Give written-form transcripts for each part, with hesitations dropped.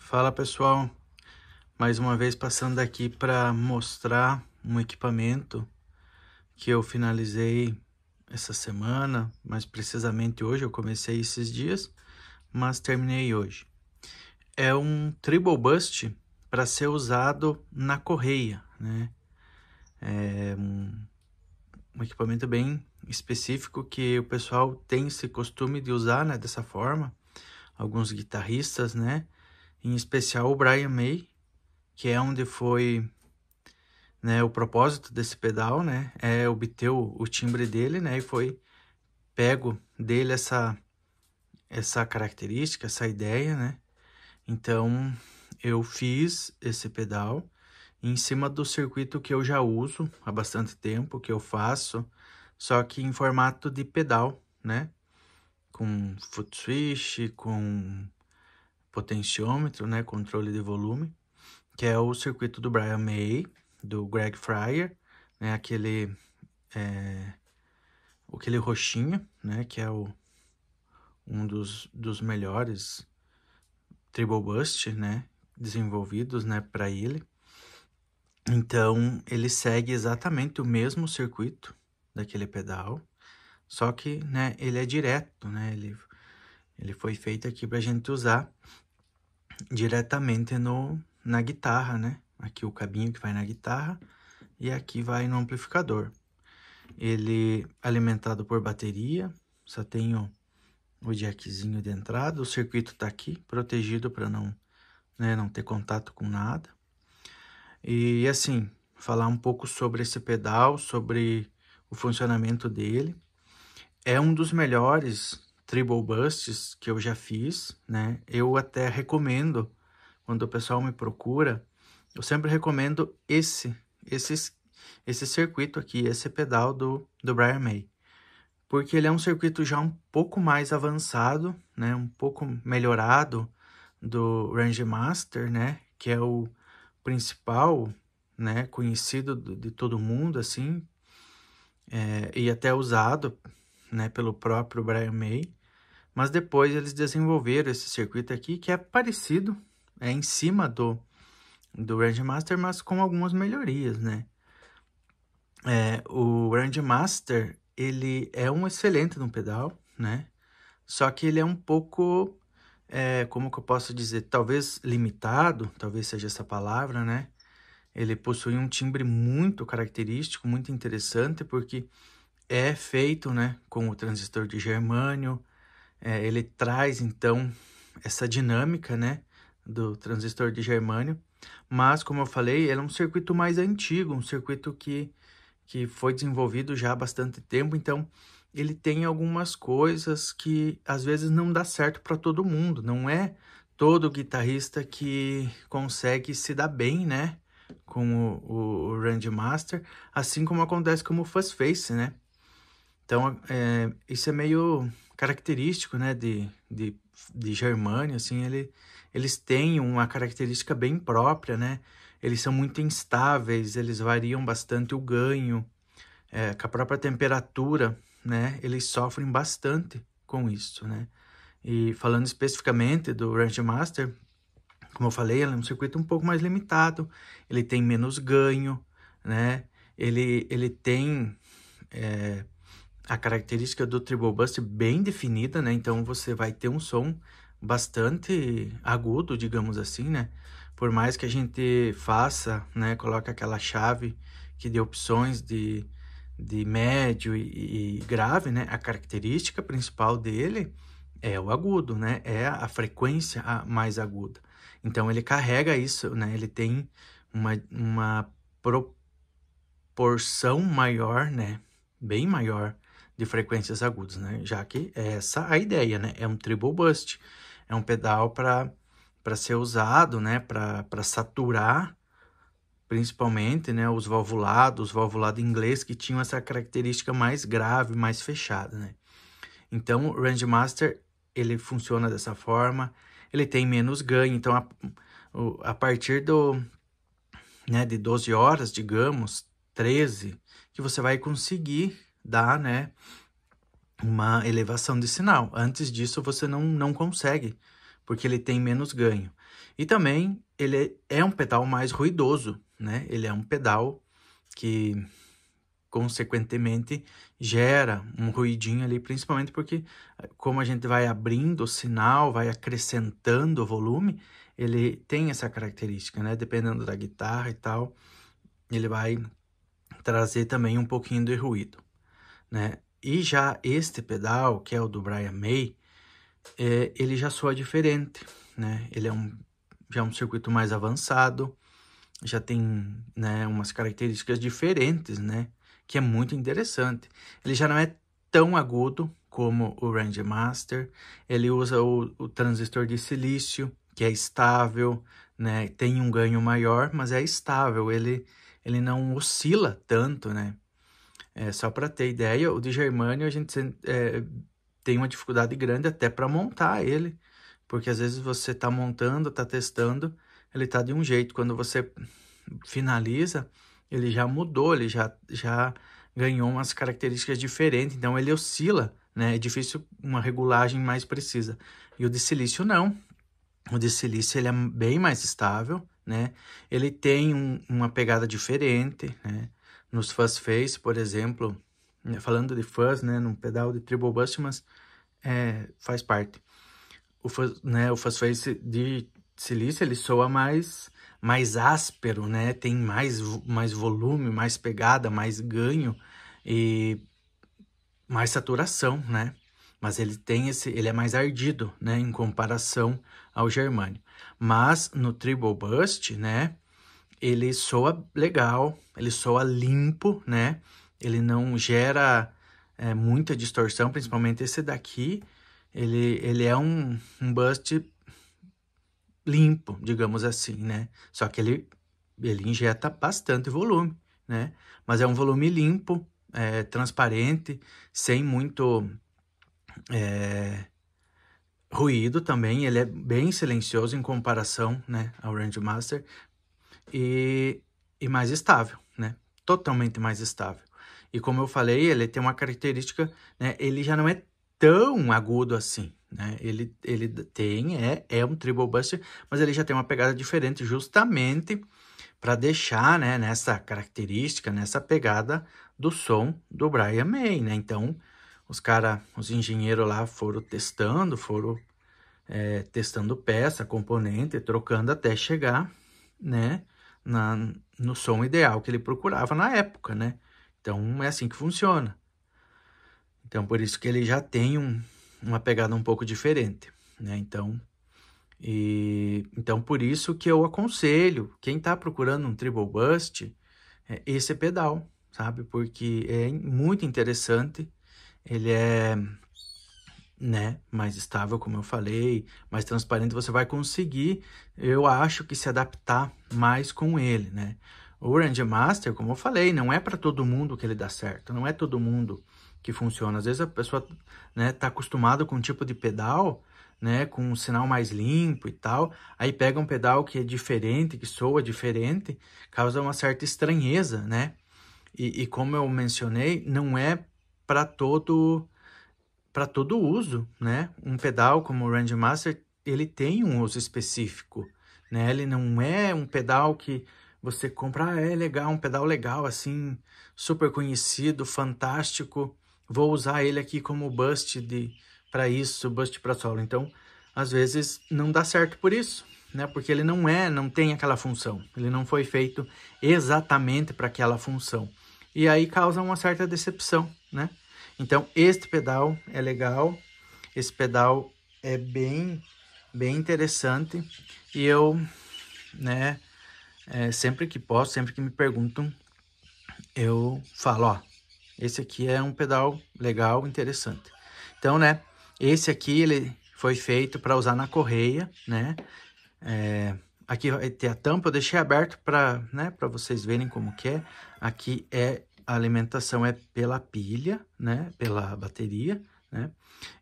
Fala pessoal, mais uma vez passando aqui para mostrar um equipamento que eu finalizei essa semana, mais precisamente hoje. Eu comecei esses dias, mas terminei hoje. É um Treble Bust para ser usado na correia, né? É um equipamento bem específico que o pessoal tem esse costume de usar, né, dessa forma. Alguns guitarristas, né? Em especial o Brian May, que é onde foi, né, o propósito desse pedal, né, é obter o timbre dele, né, e foi pego dele essa característica, essa ideia, né. Então eu fiz esse pedal em cima do circuito que eu já uso há bastante tempo, que eu faço, só que em formato de pedal, né, com foot switch, com potenciômetro, né, controle de volume, que é o circuito do Brian May, do Greg Fryer, né, aquele roxinho, né, que é um dos melhores Treble Bust, né, desenvolvidos, né, para ele. Então, ele segue exatamente o mesmo circuito daquele pedal, só que, né, ele é direto, né, ele foi feito aqui para a gente usar diretamente na guitarra, né, aqui o cabinho que vai na guitarra e aqui vai no amplificador. Ele é alimentado por bateria, só tem o jackzinho de entrada, o circuito tá aqui, protegido para não ter contato com nada. E assim, falar um pouco sobre esse pedal, sobre o funcionamento dele. É um dos melhores Treble Busts que eu já fiz, né? Eu até recomendo, quando o pessoal me procura, eu sempre recomendo esse circuito aqui, esse pedal do Brian May. Porque ele é um circuito já um pouco mais avançado, né? Um pouco melhorado do Range Master, né? Que é o principal, né? Conhecido de todo mundo, assim. E até usado, né? Pelo próprio Brian May. Mas depois eles desenvolveram esse circuito aqui, que é parecido, é em cima do Range Master, mas com algumas melhorias, né? O Range Master, ele é um excelente no pedal, né? Só que ele é um pouco, como que eu posso dizer, talvez limitado, talvez seja essa palavra, né? Ele possui um timbre muito característico, muito interessante, porque é feito, né, com o transistor de germânio. Ele traz, então, essa dinâmica, né, do transistor de germânio. Mas, como eu falei, ele é um circuito mais antigo, um circuito que foi desenvolvido já há bastante tempo, então ele tem algumas coisas que às vezes não dá certo para todo mundo, não é todo guitarrista que consegue se dar bem, né, com o Range Master, assim como acontece com o Fuzz Face, né. Então, isso é meio característico, né, de Germânia, assim, eles têm uma característica bem própria, né, eles são muito instáveis, eles variam bastante o ganho, com a própria temperatura, né, eles sofrem bastante com isso, né. E falando especificamente do Range Master, como eu falei, ele é um circuito um pouco mais limitado, ele tem menos ganho, né, ele tem a característica do Treble Bust bem definida, né? Então você vai ter um som bastante agudo, digamos assim, né? Por mais que a gente faça, né? Coloque aquela chave que dê opções de médio e grave, né? A característica principal dele é o agudo, né? É a frequência mais aguda. Então ele carrega isso, né? Ele tem uma proporção maior, né? Bem maior de frequências agudas, né? Já que é essa a ideia, né? É um Treble Bust, é um pedal para ser usado, né? Para saturar, principalmente, né? Os valvulados inglês que tinham essa característica mais grave, mais fechada, né? Então, o Range Master, ele funciona dessa forma, ele tem menos ganho, então a partir de 12 horas, digamos, 13, que você vai conseguir dar, uma elevação de sinal. Antes disso, você não consegue, porque ele tem menos ganho. E também ele é um pedal mais ruidoso, né? Ele é um pedal que, consequentemente, gera um ruidinho ali, principalmente porque, como a gente vai abrindo o sinal, vai acrescentando o volume, ele tem essa característica, né? Dependendo da guitarra e tal, ele vai trazer também um pouquinho de ruído, né? E já este pedal, que é o do Brian May, ele já soa diferente, né? Ele já é um circuito mais avançado, já tem, né, umas características diferentes, né? Que é muito interessante. Ele já não é tão agudo como o Range Master, ele usa o transistor de silício, que é estável, né? Tem um ganho maior, mas é estável, ele não oscila tanto, né? Só para ter ideia, o de Germânio a gente tem uma dificuldade grande até para montar ele, porque às vezes você está montando, está testando, ele está de um jeito, quando você finaliza, ele já mudou, ele já ganhou umas características diferentes, então ele oscila, né? É difícil uma regulagem mais precisa. E o de silício não. O de silício ele é bem mais estável, né? Ele tem uma pegada diferente, né? Nos fuzz face, por exemplo, né? Falando de fuzz, né? Num pedal de treble bust, mas faz parte. O fuzz face de silício, ele soa mais áspero, né? Tem mais volume, mais pegada, mais ganho e mais saturação, né? Mas ele ele é mais ardido, né? Em comparação ao Germânio. Mas no Treble Bust, né? Ele soa legal, ele soa limpo, né? Ele não gera muita distorção, principalmente esse daqui. Ele é um bust limpo, digamos assim, né? Só que ele injeta bastante volume, né? Mas é um volume limpo, transparente, sem muito ruído também. Ele é bem silencioso em comparação, né, ao Range Master e mais estável, né? Totalmente mais estável. E como eu falei, ele tem uma característica, né? Ele já não é tão agudo assim, né? Ele tem, é um treble buster, mas ele já tem uma pegada diferente justamente para deixar, né, nessa característica, nessa pegada do som do Brian May, né? Então, os engenheiros lá foram testando peça, componente, trocando até chegar, né, no som ideal que ele procurava na época, né? Então, é assim que funciona. Então, por isso que ele já tem uma pegada um pouco diferente, né? Então, por isso que eu aconselho, quem está procurando um Treble Bust, esse pedal, sabe? Porque é muito interessante, ele é, né, mais estável, como eu falei, mais transparente, você vai conseguir, eu acho que se adaptar mais com ele, né? O Range Master, como eu falei, não é para todo mundo que ele dá certo, não é todo mundo que funciona. Às vezes a pessoa, né, tá acostumada com um tipo de pedal, né, com um sinal mais limpo e tal, aí pega um pedal que é diferente, que soa diferente, causa uma certa estranheza, né? E como eu mencionei, não é para todo uso, né? Um pedal como o Range Master, ele tem um uso específico, né? Ele não é um pedal que você compra, é legal, um pedal legal, assim, super conhecido, fantástico, vou usar ele aqui como bust para isso, bust para solo. Então, às vezes, não dá certo por isso, né? Porque ele não tem aquela função, ele não foi feito exatamente para aquela função. E aí causa uma certa decepção, né? Então, este pedal é legal, esse pedal é bem interessante e eu, né, sempre que posso, sempre que me perguntam, eu falo, ó, esse aqui é um pedal legal, interessante. Então, né, esse aqui, ele foi feito para usar na correia, né, aqui vai ter a tampa, eu deixei aberto para, né, para vocês verem como que é. Aqui a alimentação é pela pilha, né, pela bateria, né,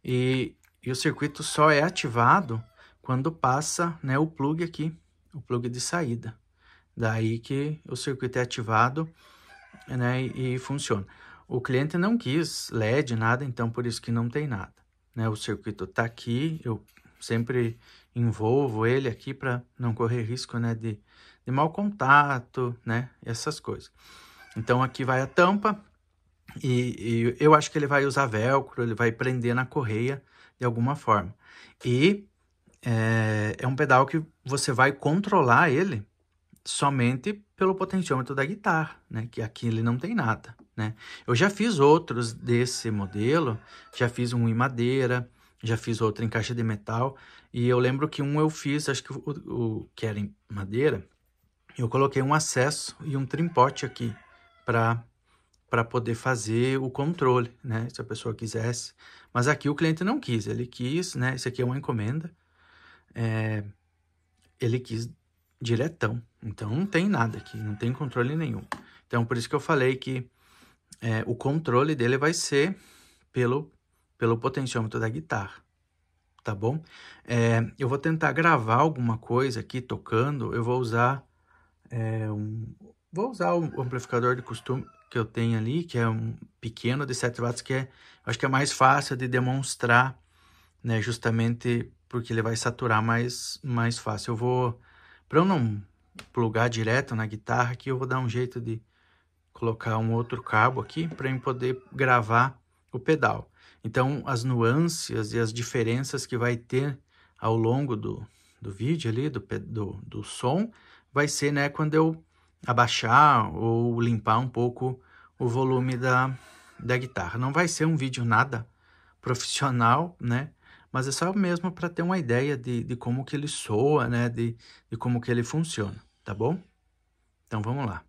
e o circuito só é ativado quando passa, né, o plug aqui, o plug de saída. Daí que o circuito é ativado, né, e funciona. O cliente não quis LED, nada, então por isso que não tem nada, né, o circuito tá aqui, eu sempre envolvo ele aqui para não correr risco, né, de mau contato, né, essas coisas. Então aqui vai a tampa e eu acho que ele vai usar velcro, ele vai prender na correia de alguma forma. E é um pedal que você vai controlar ele somente pelo potenciômetro da guitarra, né? Que aqui ele não tem nada, né? Eu já fiz outros desse modelo, já fiz um em madeira, já fiz outro em caixa de metal, e eu lembro que eu fiz, acho que o que era em madeira, eu coloquei um acesso e um trimpote aqui para poder fazer o controle, né? Se a pessoa quisesse. Mas aqui o cliente não quis, ele quis, né? Isso aqui é uma encomenda, ele quis diretão. Então não tem nada aqui, não tem controle nenhum. Então por isso que eu falei que o controle dele vai ser pelo potenciômetro da guitarra, tá bom? Eu vou tentar gravar alguma coisa aqui tocando, eu vou usar o amplificador de costume que eu tenho ali, que é um pequeno de 7 watts, que acho que é mais fácil de demonstrar, né? Justamente porque ele vai saturar mais fácil. Eu vou, para eu não plugar direto na guitarra aqui, eu vou dar um jeito de colocar um outro cabo aqui para eu poder gravar o pedal. Então, as nuances e as diferenças que vai ter ao longo do vídeo ali, do som, vai ser, né, quando eu abaixar ou limpar um pouco o volume da guitarra. Não vai ser um vídeo nada profissional, né? Mas é só mesmo para ter uma ideia de como que ele soa, né? De como que ele funciona, tá bom? Então vamos lá.